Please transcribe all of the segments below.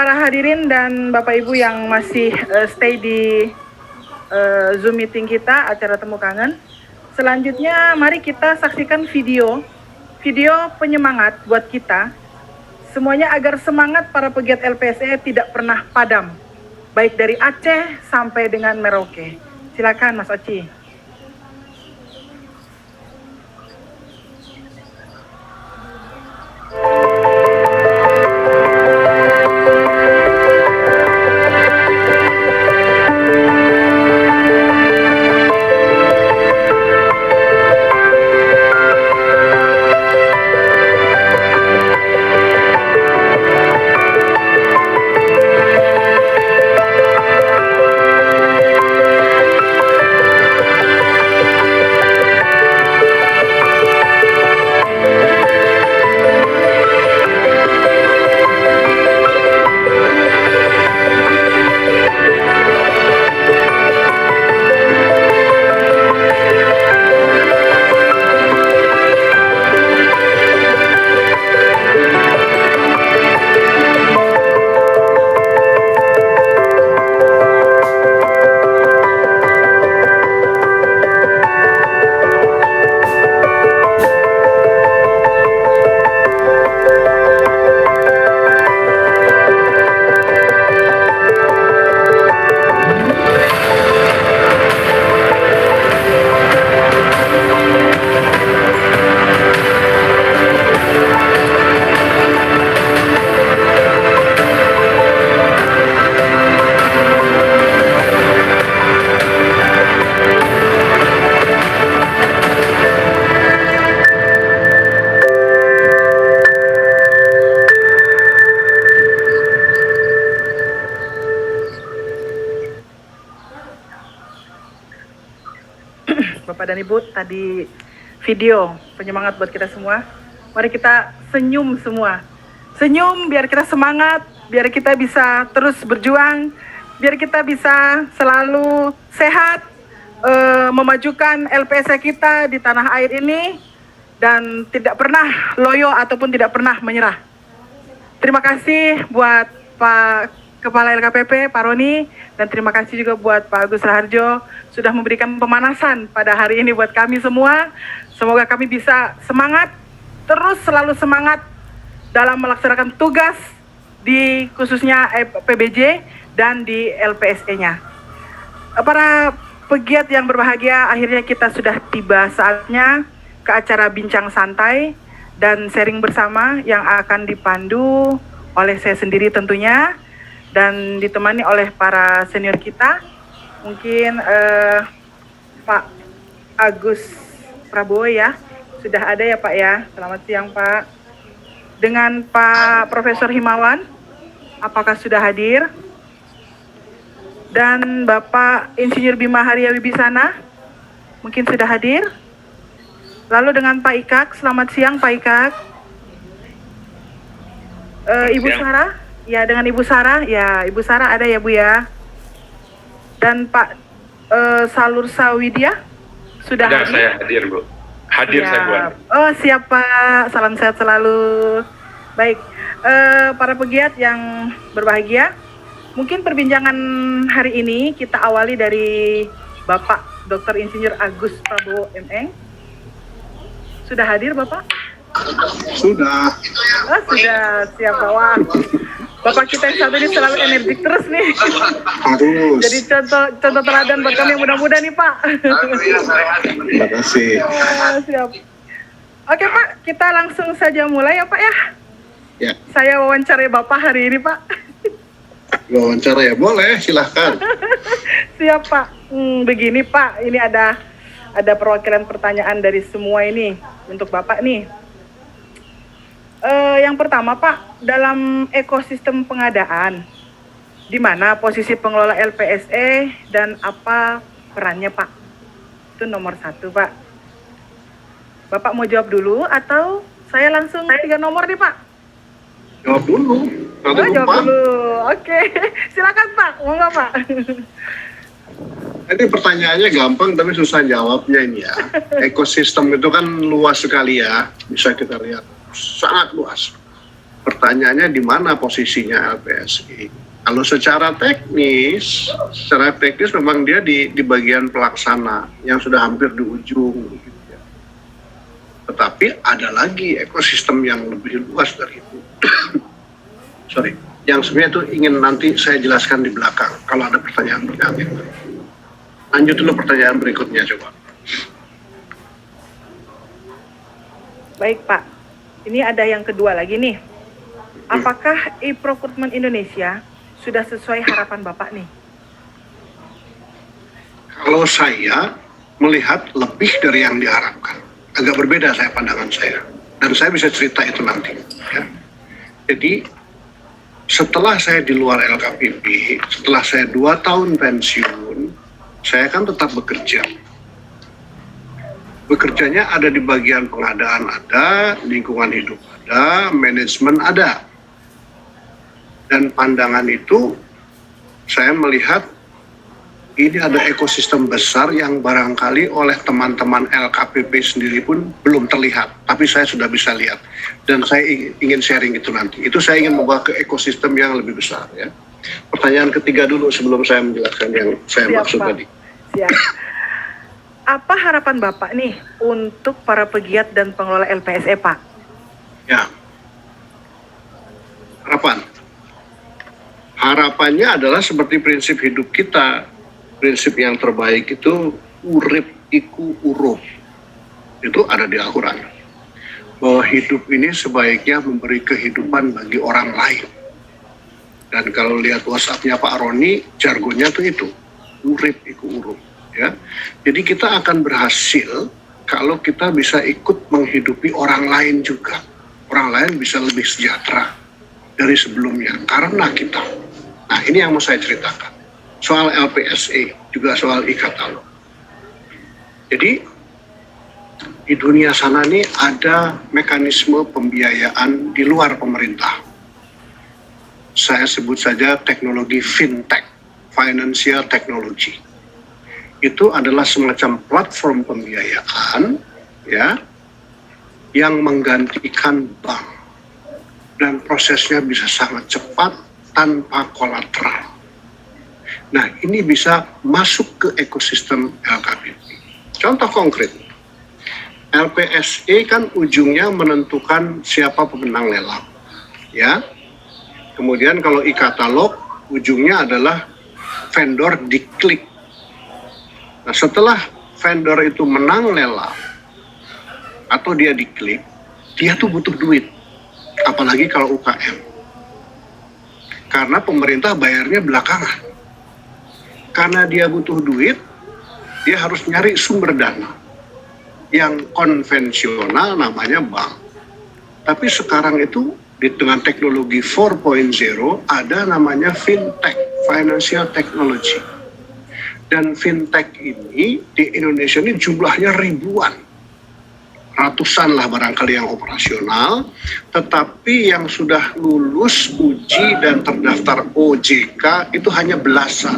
para hadirin dan Bapak Ibu yang masih stay di Zoom meeting kita, acara Temu Kangen. Selanjutnya mari kita saksikan video penyemangat buat kita semuanya agar semangat para pegiat LPSE tidak pernah padam, baik dari Aceh sampai dengan Merauke. Silakan Mas Oci. Bapak dan Ibu, tadi video penyemangat buat kita semua. Mari kita senyum semua. Senyum biar kita semangat, biar kita bisa terus berjuang, biar kita bisa selalu sehat, memajukan LPSE kita di tanah air ini, dan tidak pernah loyo ataupun tidak pernah menyerah. Terima kasih buat Pak Kepala LKPP, Pak Roni, dan terima kasih juga buat Pak Agus Raharjo sudah memberikan pemanasan pada hari ini buat kami semua. Semoga kami bisa semangat, terus selalu semangat dalam melaksanakan tugas di khususnya PBJ dan di LPSE-nya. Para pegiat yang berbahagia, akhirnya kita sudah tiba saatnya ke acara bincang santai dan sharing bersama yang akan dipandu oleh saya sendiri tentunya, dan ditemani oleh para senior kita. Mungkin Pak Agus Prabowo ya, sudah ada ya Pak ya. Selamat siang Pak. Dengan Pak Profesor Himawan, apakah sudah hadir? Dan Bapak Insinyur Bima Haria Wibisana, mungkin sudah hadir. Lalu dengan Pak Ikak, selamat siang Pak Ikak. Ibu Sarah? Ya, dengan Ibu Sarah, ya Ibu Sarah ada ya Bu ya. Dan Pak Salur Sawidya sudah ada, hadir. saya hadir Bu. Hadir ya. saya Bu. Oh siap Pak, salam sehat selalu. Baik, para pegiat yang berbahagia, mungkin perbincangan hari ini kita awali dari Bapak Dr. Insinyur Agus Prabowo MN. Sudah hadir Bapak? Sudah. Oh sudah, siap Bapak. Bapak kita yang satu ini selalu energik terus nih. Harus. Jadi contoh teladan buat kami yang muda-muda nih Pak. Terima kasih. Siap. Oke Pak, kita langsung saja mulai ya Pak ya. Ya. Saya wawancarai Bapak hari ini Pak. Wawancara ya, boleh, silahkan. Siap Pak. Begini Pak, ini ada perwakilan pertanyaan dari semua ini untuk Bapak nih. Yang pertama Pak, dalam ekosistem pengadaan, di mana posisi pengelola LPSE dan apa perannya Pak? Itu nomor 1 Pak. Bapak mau jawab dulu atau saya langsung 3 nomor nih Pak? Jawab dulu. Jawab dulu. Oke. Silakan Pak, monggo Pak. Ini pertanyaannya gampang tapi susah jawabnya ini ya. Ekosistem itu kan luas sekali ya, bisa kita lihat sangat luas. Pertanyaannya di mana posisinya LPSI? Kalau secara teknis memang dia di bagian pelaksana yang sudah hampir di ujung. Gitu ya. Tetapi ada lagi ekosistem yang lebih luas dari itu. Sorry, yang sebenarnya itu ingin nanti saya jelaskan di belakang kalau ada pertanyaan berikutnya. Lanjut dulu pertanyaan berikutnya coba. Baik Pak, ini ada yang kedua lagi nih. Apakah e-procurement Indonesia sudah sesuai harapan Bapak nih? Kalau saya melihat lebih dari yang diharapkan, agak berbeda saya pandangan saya, dan saya bisa cerita itu nanti. Ya. Jadi setelah saya di luar LKPP, setelah saya 2 tahun pensiun, saya kan tetap bekerja. Bekerjanya ada di bagian pengadaan ada, lingkungan hidup ada, manajemen ada. Dan pandangan itu saya melihat ini ada ekosistem besar yang barangkali oleh teman-teman LKPP sendiri pun belum terlihat, tapi saya sudah bisa lihat. Dan saya ingin sharing itu nanti. Itu saya ingin membawa ke ekosistem yang lebih besar. Ya. Pertanyaan ketiga dulu sebelum saya menjelaskan yang saya maksud Pak. tadi. Siap. Apa harapan Bapak nih untuk para pegiat dan pengelola LPSE, Pak? Ya. Harapannya adalah seperti prinsip hidup kita. Prinsip yang terbaik itu urip iku urup. Itu ada di Al-Quran. Bahwa hidup ini sebaiknya memberi kehidupan bagi orang lain. Dan kalau lihat WhatsApp-nya Pak Roni, jargonnya tuh itu. Urip iku urup. Ya. Jadi kita akan berhasil kalau kita bisa ikut menghidupi orang lain juga. Orang lain bisa lebih sejahtera dari sebelumnya karena kita. Nah, ini yang mau saya ceritakan. Soal LPSE, juga soal e-katalog. Jadi, di dunia sana ini ada mekanisme pembiayaan di luar pemerintah. Saya sebut saja teknologi fintech, financial technology. Itu adalah semacam platform pembiayaan, ya, yang menggantikan bank. Dan prosesnya bisa sangat cepat, tanpa kolateral. Nah, ini bisa masuk ke ekosistem LKPP. Contoh konkret, LPSE kan ujungnya menentukan siapa pemenang lelang, ya. Kemudian kalau e-katalog, ujungnya adalah vendor diklik. Nah, setelah vendor itu menang lelang atau dia diklik, dia tuh butuh duit, apalagi kalau UKM. Karena pemerintah bayarnya belakangan. Karena dia butuh duit, dia harus nyari sumber dana. Yang konvensional namanya bank. Tapi sekarang itu dengan teknologi 4.0 ada namanya fintech, financial technology. Dan fintech ini di Indonesia ini jumlahnya ribuan. Ratusan lah barangkali yang operasional, tetapi yang sudah lulus uji dan terdaftar OJK itu hanya belasan.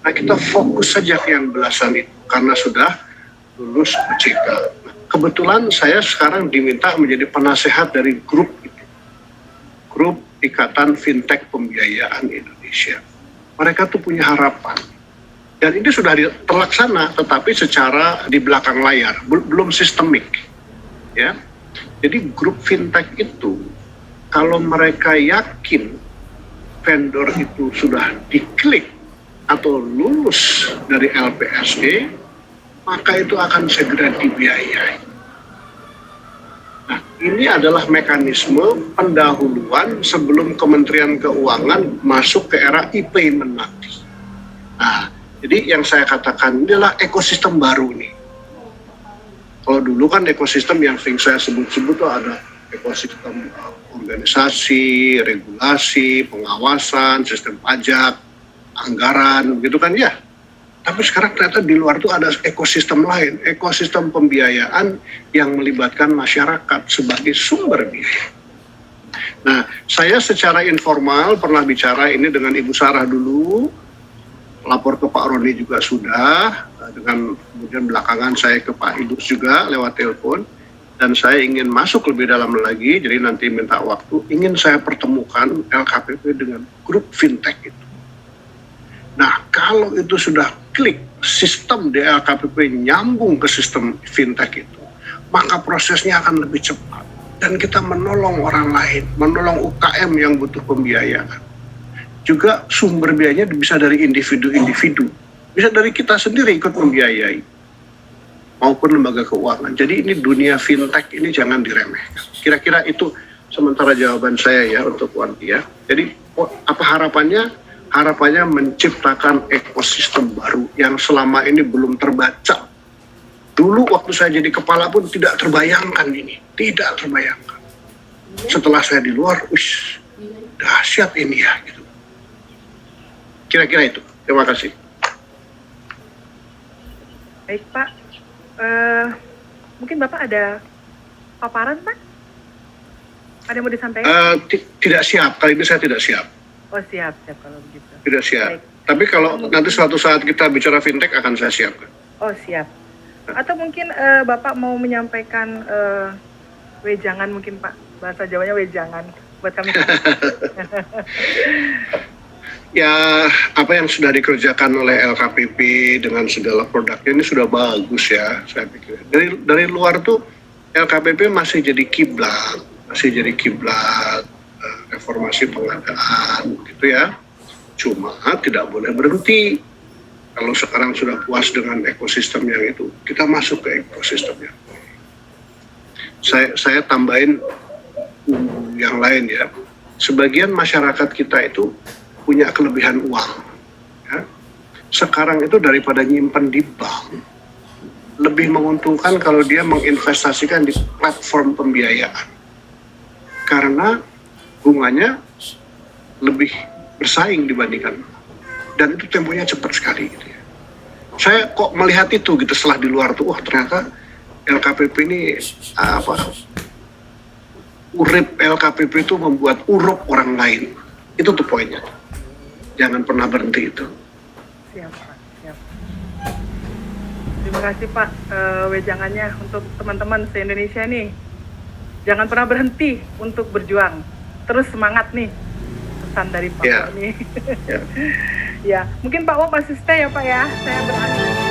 Nah, kita fokus saja ke yang belasan itu karena sudah lulus OJK. Nah, kebetulan saya sekarang diminta menjadi penasehat dari grup itu, grup Ikatan Fintech Pembiayaan Indonesia. Mereka tuh punya harapan. Dan ini sudah terlaksana, tetapi secara di belakang layar, belum sistemik. Ya. Jadi grup fintech itu, kalau mereka yakin vendor itu sudah diklik atau lulus dari LPSE, maka itu akan segera dibiayai. Nah, ini adalah mekanisme pendahuluan sebelum Kementerian Keuangan masuk ke era e-payment nanti. Nah, jadi yang saya katakan ini adalah ekosistem baru nih. Kalau dulu kan ekosistem yang sering saya sebut-sebut tuh ada ekosistem organisasi, regulasi, pengawasan, sistem pajak, anggaran, gitu kan ya. Tapi sekarang ternyata di luar tuh ada ekosistem lain, ekosistem pembiayaan yang melibatkan masyarakat sebagai sumber biaya. Nah, saya secara informal pernah bicara ini dengan Ibu Sarah dulu, lapor ke Pak Roni juga sudah, dengan kemudian belakangan saya ke Pak Idus juga lewat telepon. dan saya ingin masuk lebih dalam lagi, jadi nanti minta waktu, ingin saya pertemukan LKPP dengan grup fintech itu. Nah, kalau itu sudah klik, sistem di LKPP nyambung ke sistem fintech itu, maka prosesnya akan lebih cepat. Dan kita menolong orang lain, menolong UKM yang butuh pembiayaan. Juga sumber biayanya bisa dari individu-individu, bisa dari kita sendiri ikut membiayai, maupun lembaga keuangan. Jadi ini dunia fintech ini jangan diremehkan. Kira-kira itu sementara jawaban saya ya untuk Wanti ya. Jadi apa harapannya? Harapannya menciptakan ekosistem baru yang selama ini belum terbaca. Dulu waktu saya jadi kepala pun tidak terbayangkan ini, tidak terbayangkan. Setelah saya di luar, dahsyat ini ya gitu. Kira-kira itu. Terima kasih. Baik Pak, mungkin Bapak ada paparan Pak? Ada yang mau disampaikan? Tidak siap, kali ini saya tidak siap. Oh siap kalau begitu. Tidak siap. Baik. Tapi kalau nanti suatu saat kita bicara fintech akan saya siapkan. Oh siap. Atau mungkin Bapak mau menyampaikan wejangan mungkin Pak, bahasa Jawanya wejangan buat kami. Ya, apa yang sudah dikerjakan oleh LKPP dengan segala produknya ini sudah bagus ya, saya pikir. Dari luar tuh LKPP masih jadi kiblat reformasi pengadaan gitu ya. Cuma tidak boleh berhenti. Kalau sekarang sudah puas dengan ekosistem yang itu, kita masuk ke ekosistem yang saya tambahin yang lain ya. Sebagian masyarakat kita itu punya kelebihan uang. Ya. Sekarang itu daripada nyimpen di bank, lebih menguntungkan kalau dia menginvestasikan di platform pembiayaan. Karena bunganya lebih bersaing dibandingkan. Dan itu temponya cepat sekali gitu ya. Saya kok melihat itu gitu setelah di luar tuh, wah ternyata LKPP ini urip LKPP itu membuat urup orang lain. Itu tuh poinnya. Jangan pernah berhenti itu. Siap Pak, siap. Terima kasih Pak wejangannya untuk teman-teman se-Indonesia nih. Jangan pernah berhenti untuk berjuang. Terus semangat nih. Pesan dari Pak nih. Ya, mungkin Pak Wong masih stay ya Pak ya. Saya beralih.